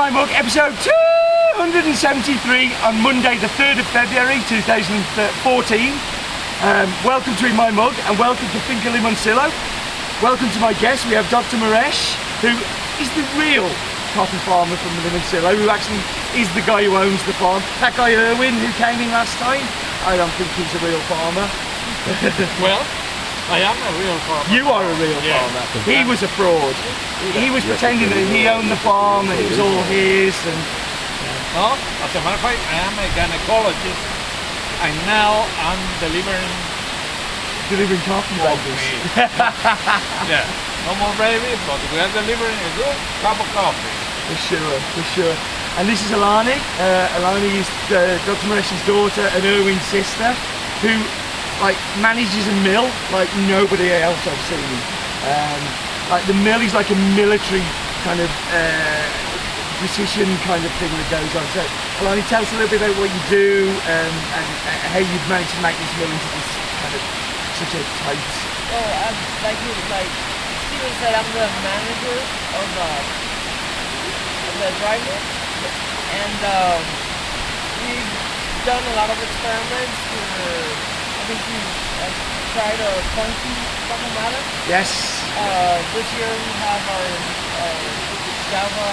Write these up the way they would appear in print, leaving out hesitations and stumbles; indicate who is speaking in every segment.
Speaker 1: My Mug, episode 273 on Monday the 3rd of February 2014. Welcome to My Mug and welcome to Finca Limoncillo. Welcome to my guest. We have Dr. Maresh, who is the real coffee farmer from Limoncillo, who actually is the guy who owns the farm. That guy Erwin, who came in last time, I don't think he's a real farmer.
Speaker 2: Well, I am a real farmer.
Speaker 1: You are a real farmer. He was a fraud. He was pretending that he owned the farm and it was all his. And
Speaker 2: no, as a matter of fact, I am a gynecologist, and now I'm delivering
Speaker 1: coffee babies.
Speaker 2: Yeah, no more babies, but we are delivering a good cup of coffee.
Speaker 1: For sure. And this is Alani. Alani is Dr. Maresh's daughter and Erwin's sister, who manages a mill like nobody else I've seen. Like the mill is like a military kind of precision kind of thing that goes on. So Alani, tell us a little bit about what you do and how you've managed to make this mill into this kind of such a tight.
Speaker 3: Well, like Steven said, I'm the manager of the dry mill, and we've done a lot of experiments. I think we've tried a funky pacamara.
Speaker 1: Yes.
Speaker 3: This year we have our Java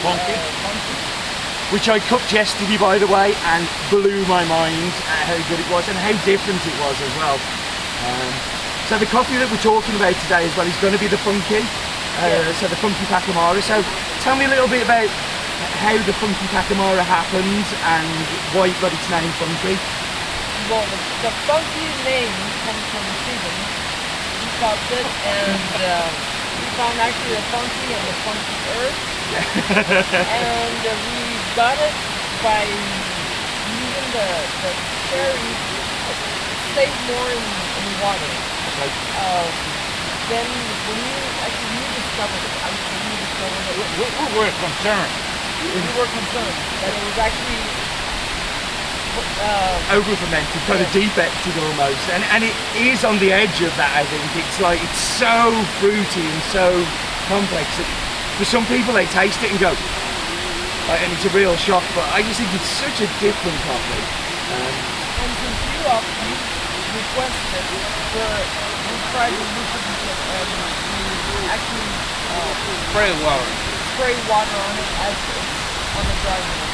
Speaker 2: funky,
Speaker 1: which I cooked yesterday, by the way, and blew my mind at how good it was and how different it was as well. So the coffee that we're talking about today as well is going to be the funky, so the funky pacamara. So tell me a little bit about how the funky pacamara happened and why it got its name funky.
Speaker 3: Well, the funky name comes from Steven. He popped it, and we found actually the funky and the funky herb. And we got it by using the cherry, save more in water.
Speaker 1: Okay.
Speaker 3: Then when you discovered it,
Speaker 2: we were concerned.
Speaker 3: We were concerned that it was actually
Speaker 1: over-fermented, kind of defected almost, and it is on the edge of that. I think it's so fruity and so complex that for some people they taste it and go, and it's a real shock. But I just think it's such a different coffee.
Speaker 3: And since you requested it, we tried to reproduce it, and we actually
Speaker 2: spray
Speaker 3: water on it as it's on the dry mill.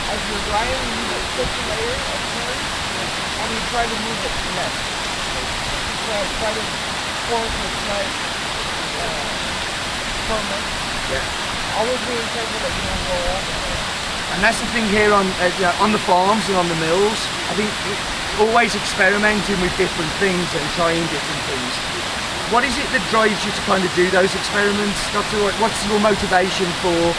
Speaker 3: As you're drying, you use a thick layer of cherry, and you try to move it less. Try to force it like ferment.
Speaker 1: Yeah.
Speaker 3: Always being careful that you don't go over.
Speaker 1: And that's the thing here on the farms and on the mills. I think always experimenting with different things and trying different things. What is it that drives you to kind of do those experiments, Doctor? What's your motivation for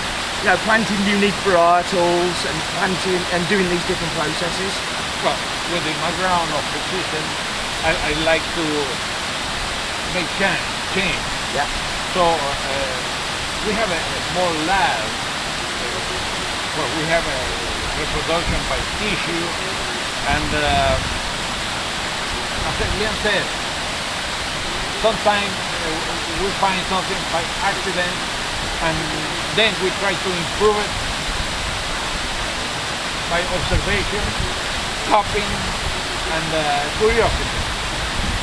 Speaker 1: planting unique varietals and planting and doing these different processes?
Speaker 2: Well, within my ground of precision, I like to make change.
Speaker 1: Yeah.
Speaker 2: So we have a small lab where we have a reproduction by tissue, and as Liam said, sometimes we find something by accident, and then we try to improve it by observation, copying, and curiosity.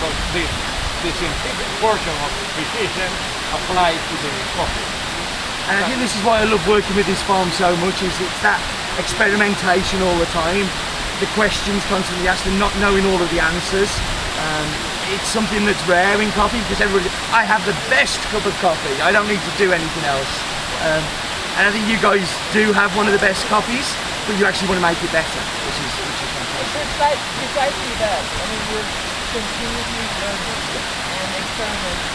Speaker 2: So the scientific portion of precision applies to the coffee.
Speaker 1: And I think this is why I love working with this farm so much, is it's that experimentation all the time, the questions constantly asked and not knowing all of the answers. It's something that's rare in coffee, because I have the best cup of coffee. I don't need to do anything else. And I think you guys do have one of the best coffees, but you actually want to make it better, which is fantastic.
Speaker 3: Precisely that. I mean, we're continuously learning and experimenting.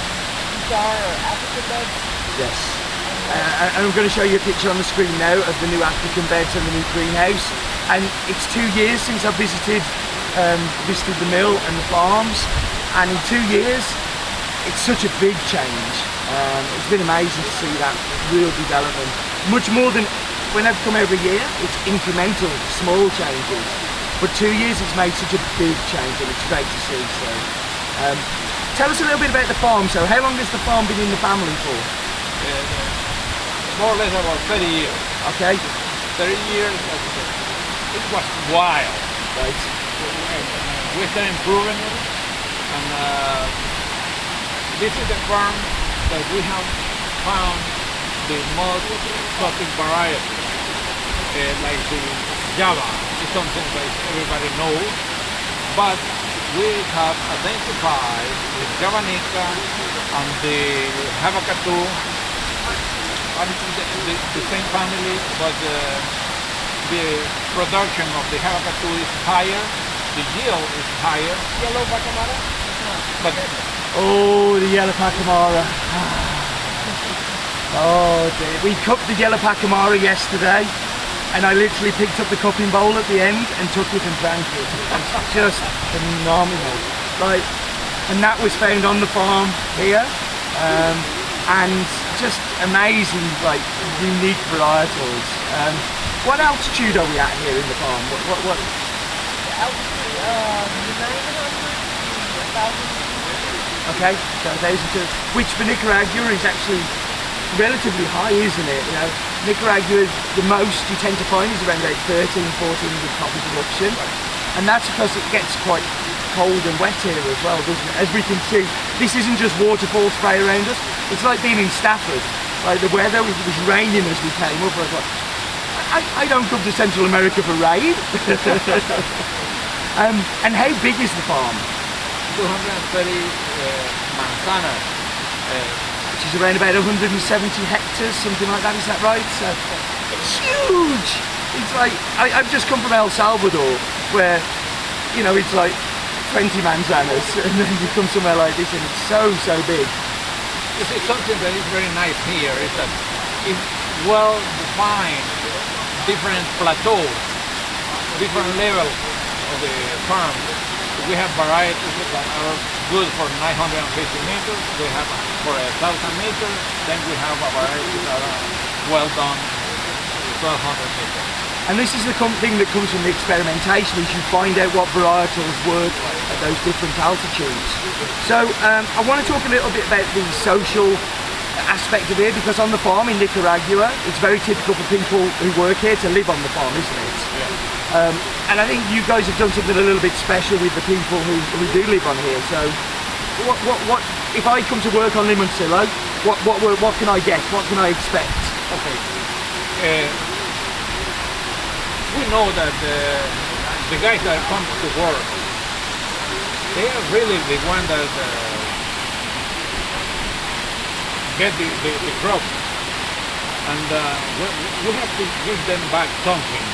Speaker 3: These are African beds.
Speaker 1: Yes. And I'm going to show you a picture on the screen now of the new African beds and the new greenhouse. And it's 2 years since I visited the mill and the farms. And in 2 years, it's such a big change. It's been amazing to see that real development. Much more than when I've come every year, it's incremental, small changes. But 2 years, it's made such a big change, and it's great to see. So, tell us a little bit about the farm. So how long has the farm been in the family for?
Speaker 2: more or less about 30 years.
Speaker 1: Okay.
Speaker 2: 30 years, it was wild.
Speaker 1: Right.
Speaker 2: We started improving it, and this is the farm that we have found the most exotic varieties, like the Java. It's something that everybody knows, but we have identified the Javanica and the Havakatu, the same family, but the production of the Havakatu is higher, the yield is higher.
Speaker 3: Yellow pacamara?
Speaker 2: But
Speaker 1: Oh, the yellow pacamara. Oh dear. We cooked the yellow pacamara yesterday, and I literally picked up the cupping bowl at the end and took it and drank it. It's just phenomenal. Like, and that was found on the farm here, and just amazing, like unique varietals. What altitude are we at here in the farm? What?
Speaker 3: Altitude, 900 to 1,000.
Speaker 1: Okay, so 1,002, which for Nicaragua is actually relatively high, isn't it? You know, Nicaragua, the most you tend to find is around about 13, 14 with coffee production, and that's because it gets quite cold and wet here as well, doesn't it? As we can see, this isn't just waterfall spray around us, it's like being in Stafford. Like the weather, it was raining as we came up. I was like, I don't come to Central America for rain. And how big is the farm?
Speaker 2: 230 manzanas.
Speaker 1: Which is around about 170 hectares, something like that, is that right? So it's huge! It's like, I've just come from El Salvador, where, you know, it's like 20 manzanas, and then you come somewhere like this and it's so big.
Speaker 2: It's something that is very nice here, is that it's well defined, different plateaus, different levels of the farm. We have varieties that are good for 950 meters, we have for 1,000 meters, then we have a variety that are well done 1,200 meters.
Speaker 1: And this is the thing that comes from the experimentation, is you find out what varietals work at those different altitudes. So I want to talk a little bit about the social aspect of it, because on the farm in Nicaragua, it's very typical for people who work here to live on the farm, isn't it?
Speaker 2: Yeah.
Speaker 1: And I think you guys have done something a little bit special with the people who do live on here. So what if I come to work on Limoncillo, what can I get? What can I expect?
Speaker 2: Okay. We know that the guys that come to work, they are really the ones that get the crop, and we have to give them back something.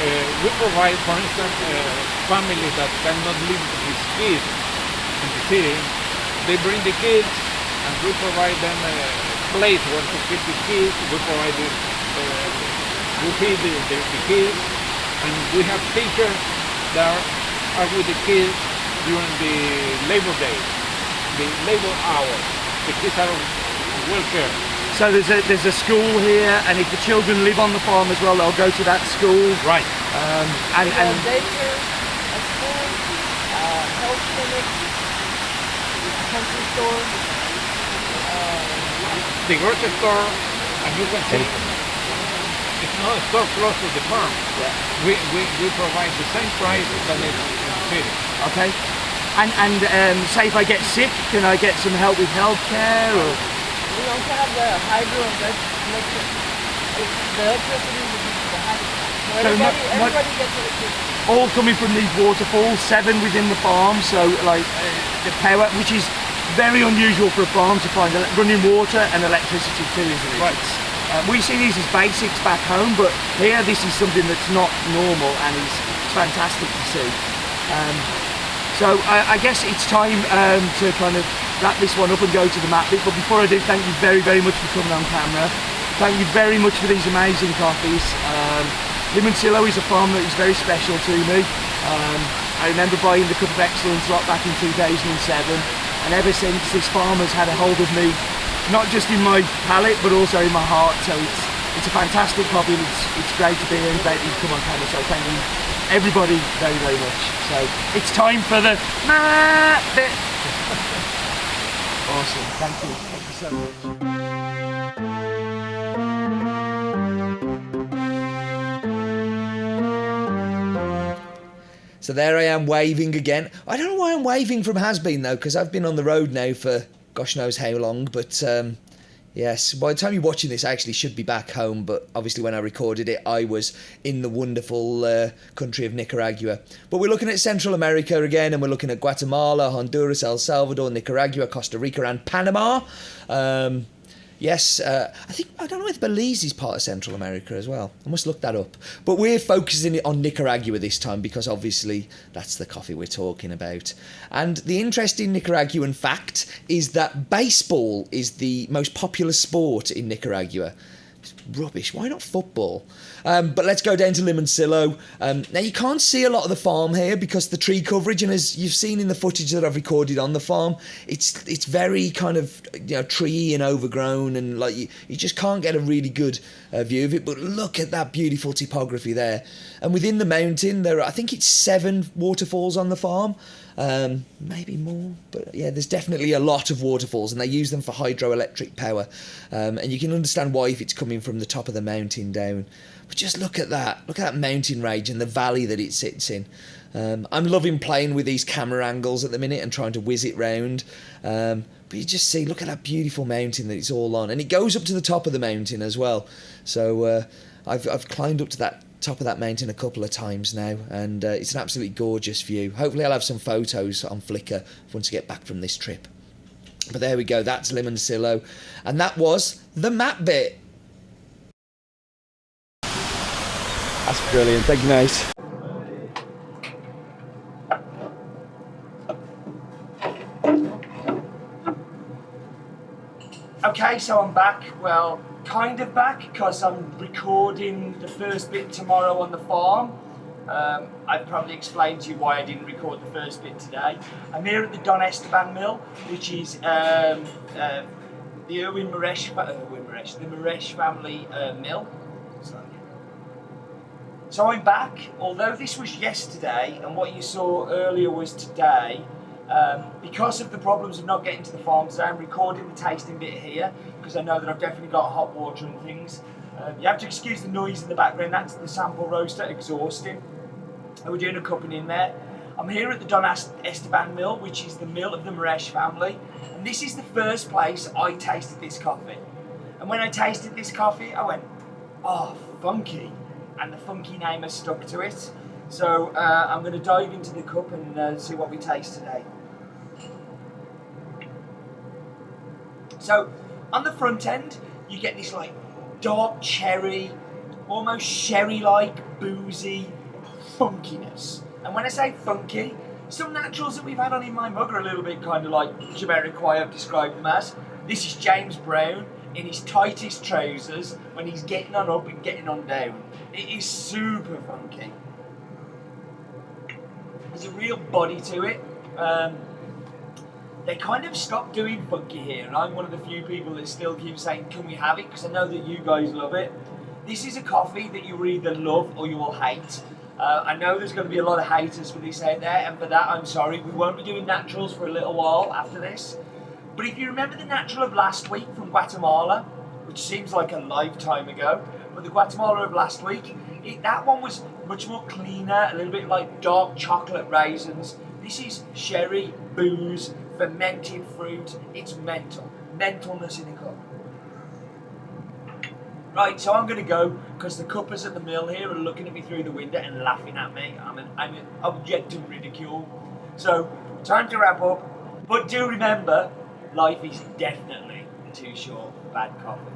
Speaker 2: We provide, for instance, families that cannot leave his kids in the city. They bring the kids, and we provide them a place where to keep the kids. We provide we feed the kids, and we have teachers that are with the kids during the labor day, the labor hours. The kids are well cared.
Speaker 1: So there's a school here, and if the children live on the farm as well, they'll go to that school.
Speaker 2: Right.
Speaker 3: And daycare, a school, health clinic, a country store,
Speaker 2: the grocery store, and you can see it's not a store close to the farm.
Speaker 1: Yeah.
Speaker 2: We provide the same price than in the city.
Speaker 1: Okay. And say if I get sick, can I get some help with healthcare? Or?
Speaker 3: We also have the hydro and electric. The electricity is the hydro. So everybody gets electricity.
Speaker 1: All coming from these waterfalls, 7 within the farm, so like the power, which is very unusual for a farm to find running water and electricity too, isn't it?
Speaker 2: Right.
Speaker 1: We see these as basics back home, but here this is something that's not normal, and it's fantastic to see. So I guess it's time to kind of wrap this one up and go to the map bit, but before I do, thank you very much for coming on camera. Thank you very much for these amazing coffees. Limoncillo is a farm that is very special to me. I remember buying the Cup of Excellence lot back in 2007, and ever since, this farm has had a hold of me, not just in my palate but also in my heart. So it's a fantastic coffee, and it's great to be here and great that you come on camera. So thank you everybody very much. So it's time for the bit. Awesome, thank you so much.
Speaker 4: So there I am waving again. I don't know why I'm waving from has-been though, because I've been on the road now for gosh knows how long. But yes, by the time you're watching this, I actually should be back home. But obviously when I recorded it, I was in the wonderful country of Nicaragua. But we're looking at Central America again, and we're looking at Guatemala, Honduras, El Salvador, Nicaragua, Costa Rica and Panama. Yes, I don't know if Belize is part of Central America as well. I must look that up. But we're focusing on Nicaragua this time because obviously that's the coffee we're talking about. And the interesting Nicaraguan fact is that baseball is the most popular sport in Nicaragua. It's rubbish. Why not football? But let's go down to Limoncillo. Now you can't see a lot of the farm here because the tree coverage, and as you've seen in the footage that I've recorded on the farm, it's very kind of treey and overgrown, and like you just can't get a really good view of it. But look at that beautiful topography there. And within the mountain, there are, I think it's 7 waterfalls on the farm. Maybe more, but yeah, there's definitely a lot of waterfalls, and they use them for hydroelectric power. And you can understand why if it's coming from the top of the mountain down. But just look at that mountain range and the valley that it sits in. I'm loving playing with these camera angles at the minute and trying to whiz it round. But you just see, look at that beautiful mountain that it's all on, and it goes up to the top of the mountain as well. So I've climbed up to that top of that mountain a couple of times now, and it's an absolutely gorgeous view. Hopefully I'll have some photos on Flickr once I get back from this trip. But there we go, that's Limoncillo, and that was the map bit.
Speaker 1: That's brilliant, thank you, mate. Okay, so I'm back. Well, kind of back, because I'm recording the first bit tomorrow on the farm. I've probably explained to you why I didn't record the first bit today. I'm here at the Don Esteban mill, which is the Moresh family mill. So I'm back, although this was yesterday and what you saw earlier was today. Because of the problems of not getting to the farm today, I'm recording the tasting bit here because I know that I've definitely got hot water and things. You have to excuse the noise in the background, that's the sample roaster exhausting. And we're doing a cupping in there. I'm here at the Don Esteban mill, which is the mill of the Moresh family. And this is the first place I tasted this coffee. And when I tasted this coffee, I went, oh, funky. And the funky name has stuck to it. So I'm going to dive into the cup and see what we taste today. So on the front end, you get this like dark cherry, almost sherry-like, boozy funkiness. And when I say funky, some naturals that we've had on in my mug are a little bit kind of like Jamiroquai, I've described them as. This is James Brown in his tightest trousers when he's getting on up and getting on down. It is super funky. There's a real body to it. They kind of stopped doing funky here, and I'm one of the few people that still keep saying, can we have it? Because I know that you guys love it. This is a coffee that you will either love or you will hate. I know there's going to be a lot of haters for this out there, and for that I'm sorry. We won't be doing naturals for a little while after this. But if you remember the natural of last week from Guatemala, which seems like a lifetime ago, but the Guatemala of last week, that one was much more cleaner, a little bit like dark chocolate raisins. This is sherry, booze, fermented fruit. It's mental. Mentalness in a cup. Right, so I'm going to go because the cuppers at the mill here are looking at me through the window and laughing at me. I'm an object of ridicule. So, time to wrap up. But do remember, life is definitely too short for bad coffee.